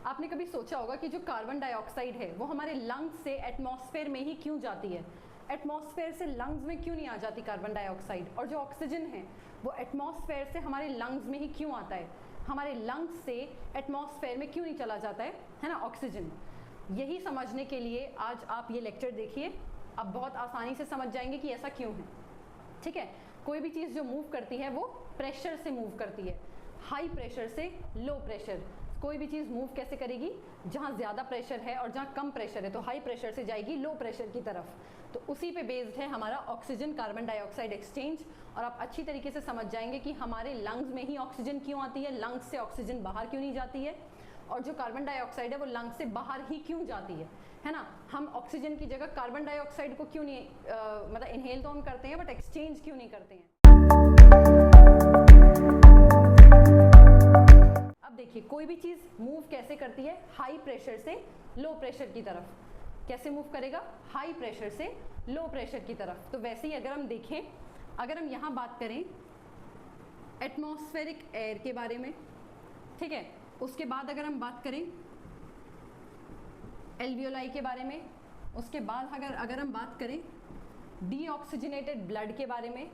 आपने कभी सोचा होगा कि जो कार्बन डाइऑक्साइड है वो हमारे लंग्स से एटमॉस्फेयर में ही क्यों जाती है? एटमॉस्फेयर से लंग्स में क्यों नहीं आ जाती कार्बन डाइऑक्साइड? और जो ऑक्सीजन है वो एटमॉस्फेयर से हमारे लंग्स में ही क्यों आता है? हमारे लंग्स से एटमॉस्फेयर में क्यों नहीं चला जाता है ना ऑक्सीजन? यही समझने के लिए आज आप ये लेक्चर देखिए, आप बहुत आसानी से समझ जाएंगे कि ऐसा क्यों है। ठीक है, कोई भी चीज़ जो मूव करती है वो प्रेशर से मूव करती है, हाई प्रेशर से लो प्रेशर। कोई भी चीज़ मूव कैसे करेगी? जहाँ ज़्यादा प्रेशर है और जहाँ कम प्रेशर है तो हाई प्रेशर से जाएगी लो प्रेशर की तरफ। तो उसी पे बेस्ड है हमारा ऑक्सीजन कार्बन डाइऑक्साइड एक्सचेंज। और आप अच्छी तरीके से समझ जाएंगे कि हमारे लंग्स में ही ऑक्सीजन क्यों आती है, लंग्स से ऑक्सीजन बाहर क्यों नहीं जाती है, और जो कार्बन डाइऑक्साइड है वो लंग्स से बाहर ही क्यों जाती है ना। हम ऑक्सीजन की जगह कार्बन डाइऑक्साइड को क्यों नहीं मतलब इनहेल तो हम करते हैं बट एक्सचेंज क्यों नहीं करते हैं? अब देखिए, कोई भी चीज़ मूव कैसे करती है? हाई प्रेशर से लो प्रेशर की तरफ। कैसे मूव करेगा? हाई प्रेशर से लो प्रेशर की तरफ। तो वैसे ही अगर हम देखें, अगर हम यहाँ बात करें एटमॉस्फेरिक एयर के बारे में, ठीक है, उसके बाद अगर हम बात करें एल्वियोलाई के बारे में, उसके बाद अगर हम बात करें डीऑक्सीजनेटेड ब्लड के बारे में,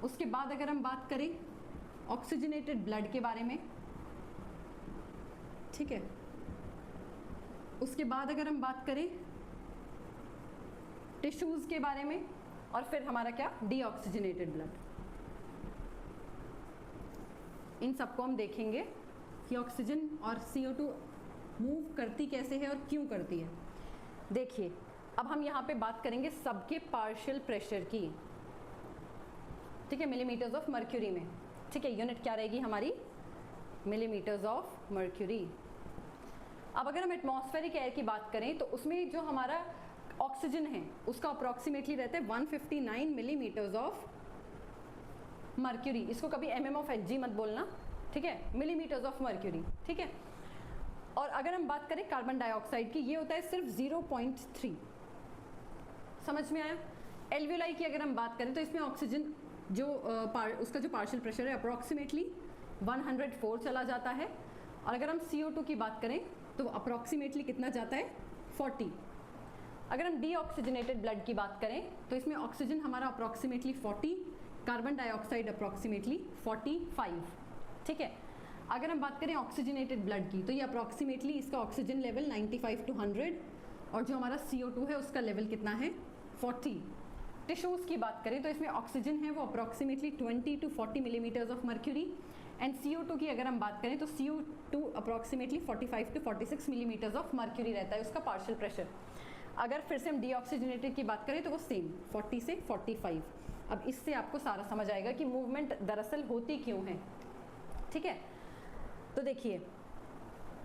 उसके बाद अगर हम बात करें ऑक्सीजनेटेड ब्लड के बारे में, ठीक है, उसके बाद अगर हम बात करें टिश्यूज के बारे में, और फिर हमारा क्या? Deoxygenated blood. इन सबको हम देखेंगे कि ऑक्सीजन और CO2 मूव करती कैसे है और क्यों करती है। देखिए, अब हम यहाँ पे बात करेंगे सबके पार्शियल प्रेशर की, ठीक है, मिलीमीटर्स ऑफ मर्क्यूरी में। ठीक है, यूनिट क्या रहेगी हमारी? Millimetres of mercury. अब अगर हम एटमॉस्फेरिक एयर की बात करें तो उसमें जो हमारा ऑक्सीजन है उसका अप्रॉक्सीमेटली रहता है 159 मिलीमीटर्स ऑफ मर्क्यूरी। इसको कभी mm ऑफ Hg मत बोलना, ठीक है, मिलीमीटर्स ऑफ मर्क्यूरी, ठीक है। और अगर हम बात करें कार्बन डाइऑक्साइड की, ये होता है सिर्फ 0.3। समझ में आया? एल्वियोलाई की अगर हम बात करें तो इसमें ऑक्सीजन जो उसका जो पार्शियल प्रेशर है अप्रॉक्सीमेटली 104 चला जाता है। और अगर हम CO2 की बात करें तो अप्रॉक्सीमेटली कितना जाता है? 40। अगर हम डीऑक्सीजनेटेड ब्लड की बात करें तो इसमें ऑक्सीजन हमारा अप्रॉक्सीमेटली 40, कार्बन डाइऑक्साइड अप्रॉक्सीमेटली 45, ठीक है। अगर हम बात करें ऑक्सीजनेटेड ब्लड की तो ये अप्रॉक्सीमेटली इसका ऑक्सीजन लेवल 95 to 100, और जो हमारा CO2 है उसका लेवल कितना है? 40। टिश्यूज़ की बात करें तो इसमें ऑक्सीजन है वो approximately 20 to 40 millimetres of mercury, and CO2 की अगर हम बात करें तो CO2 approximately 45 to 46 millimetres of mercury रहता है उसका पार्शियल प्रेशर। अगर फिर से हम डीऑक्सीजनेटेड की बात करें तो वो सेम 40 से 45। अब इससे आपको सारा समझ आएगा कि मूवमेंट दरअसल होती क्यों है, ठीक है। तो देखिए,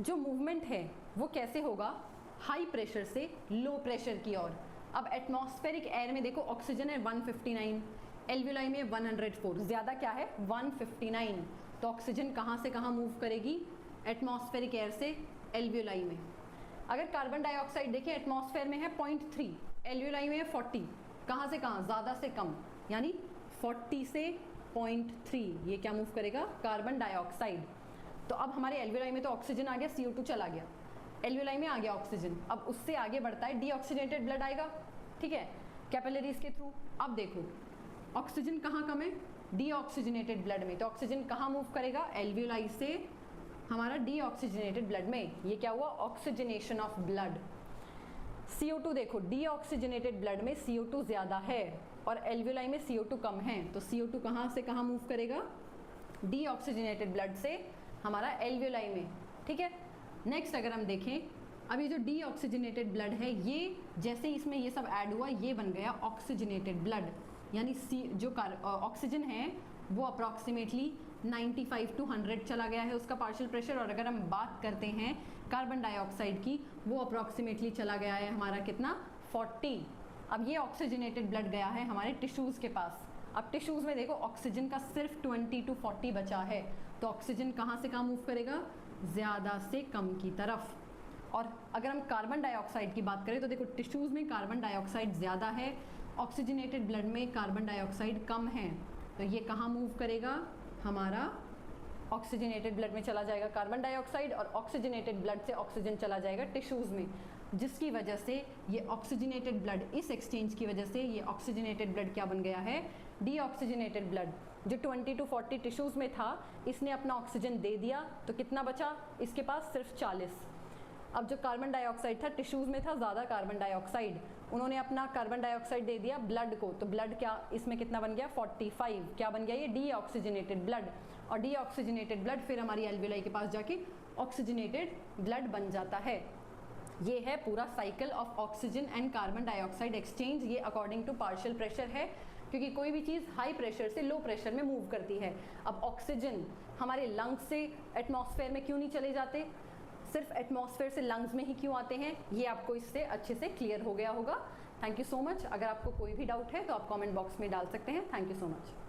जो मूवमेंट है वो कैसे होगा? हाई प्रेशर से लो प्रेशर की ओर। अब एटमॉस्फेरिक एयर में देखो ऑक्सीजन है 159, एल्वियोलाई में 104, ज़्यादा क्या है? 159। तो ऑक्सीजन कहाँ से कहाँ मूव करेगी? एटमॉस्फेरिक एयर से एल्वियोलाई में। अगर कार्बन डाइऑक्साइड देखिए एटमॉस्फेयर में है 0.3, एल्वियोलाई में है 40, कहाँ से कहाँ? ज़्यादा से कम, यानी 40 से 0.3 ये क्या मूव करेगा? Carbon dioxide. तो अब हमारे एल्वियोलाई में तो ऑक्सीजन आ गया, CO2 चला गया, एल्वियोलाई में आ गया ऑक्सीजन। अब उससे आगे बढ़ता है डीऑक्सीजनेटेड ब्लड आएगा, ठीक है, कैपिलरीज के थ्रू। अब देखो ऑक्सीजन कहाँ कम है? डीऑक्सीजनेटेड ब्लड में। तो ऑक्सीजन कहाँ मूव करेगा? एल्वियोलाई से हमारा डीऑक्सीजनेटेड ब्लड में। ये क्या हुआ? Oxygenation of blood. CO2 देखो, डीऑक्सीजनेटेड ब्लड में CO2 ज़्यादा है और एल्वियोलाई में CO2 कम है, तो CO2 कहाँ से कहाँ मूव करेगा? डीऑक्सीजनेटेड ब्लड से हमारा एल्वियोलाई में, ठीक है। नेक्स्ट अगर हम देखें, अब ये जो डीऑक्सीजनेटेड ब्लड है ये जैसे इसमें ये सब ऐड हुआ ये बन गया ऑक्सीजनेटेड ब्लड, यानी जो ऑक्सीजन है वो अप्रॉक्सीमेटली 95 to 100 चला गया है उसका पार्शियल प्रेशर। और अगर हम बात करते हैं कार्बन डाइऑक्साइड की, वो अप्रॉक्सीमेटली चला गया है हमारा कितना? 40। अब ये ऑक्सीजनेटेड ब्लड गया है हमारे टिश्यूज़ के पास। अब टिश्यूज़ में देखो ऑक्सीजन का सिर्फ 20 to 40 बचा है, तो ऑक्सीजन कहाँ से कहाँ मूव करेगा? ज़्यादा से कम की तरफ। और अगर हम कार्बन डाइऑक्साइड की बात करें तो देखो टिश्यूज़ में कार्बन डाइऑक्साइड ज़्यादा है, ऑक्सीजनेटेड ब्लड में कार्बन डाइऑक्साइड कम है, तो ये कहाँ मूव करेगा? हमारा ऑक्सीजनेटेड ब्लड में चला जाएगा कार्बन डाइऑक्साइड और ऑक्सीजनेटेड ब्लड से ऑक्सीजन चला जाएगा टिश्यूज़ में, जिसकी वजह से ये ऑक्सीजनेटेड ब्लड, इस एक्सचेंज की वजह से ये ऑक्सीजनेटेड ब्लड क्या बन गया है, डीऑक्सीजनेटेड ब्लड। जो 20 to 40 टिश्यूज़ में था इसने अपना ऑक्सीजन दे दिया, तो कितना बचा इसके पास, सिर्फ 40। अब जो कार्बन डाइऑक्साइड था, टिश्यूज़ में था ज़्यादा कार्बन डाइऑक्साइड, उन्होंने अपना कार्बन डाइऑक्साइड दे दिया ब्लड को, तो ब्लड क्या इसमें कितना बन गया 45, क्या बन गया ये डीऑक्सीजनेटेड ब्लड। और डीऑक्सीजनेटेड ब्लड फिर हमारी एल्वियोलाई के पास जाके ऑक्सीजनेटेड ब्लड बन जाता है। ये है पूरा cycle of oxygen and carbon dioxide exchange. ये अकॉर्डिंग टू पार्शियल प्रेशर है, क्योंकि कोई भी चीज़ हाई प्रेशर से लो प्रेशर में मूव करती है। अब ऑक्सीजन हमारे लंग्स से एटमॉस्फेयर में क्यों नहीं चले जाते, सिर्फ एटमॉस्फेयर से लंग्स में ही क्यों आते हैं, ये आपको इससे अच्छे से क्लियर हो गया होगा। Thank you so much. अगर आपको कोई भी डाउट है तो आप कमेंट बॉक्स में डाल सकते हैं। Thank you so much.